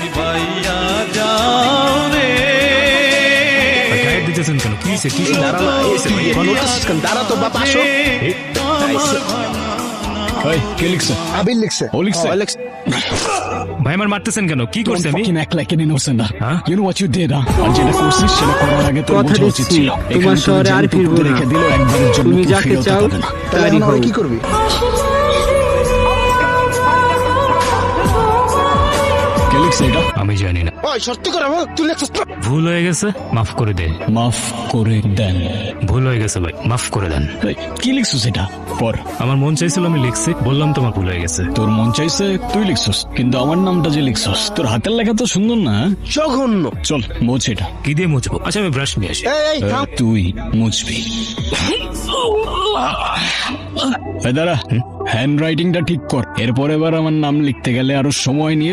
চিবাইয়া যাও রে। দিতেছেন কেন? কি হয়েছে? কি দাঁড়া তো বাপ, আসো। কে লিখছে? আবির লিখছে। ও লিখছে? ভাই আমার মারতেছেন কেন? কি করছে আমি? Fucking act like an innocent, huh? Huh? You know what you did, huh? আর যেটা করছিস সেটা করার আগে তোর বোঝা উচিত ছিল। তোমার শহরে আর ফিরবো না। রেখে দিল একবারের জন্য, তুমি তুই যাকে ফিরেও চাও তাকাবে না। তাহলে এখন আমরা কি করবি? কে লিখছে এটা? আমি জানি না, ওই সত্যি করে বল, তুই লিখছিস তো? ভুল হয়ে গেছে, মাফ করে দেন। মাফ করে দেন। ভুল হয়ে গেছে ভাই, মাফ করে দেন। এই, কি লিখছিস এটা? পর। আমার মন চাইছিল আমি লিখছি, বললাম তোমার ভুল হয়ে গেছে। তোর মন চাইছে তুই লিখছস, কিন্তু আমার নামটা যে লিখছস, তোর হাতের লেখা তো সুন্দর না। জঘন্য। চল মোছ এটা। কি দিয়ে মুছবো? আচ্ছা আমি ব্রাশ নিয়ে আসি। এই থাম। তুই মুছবি। দাঁড়া, হ্যান্ড রাইটিংটা ঠিক কর। এরপর এবার আমার নাম লিখতে গেলে আরো সময় নিয়ে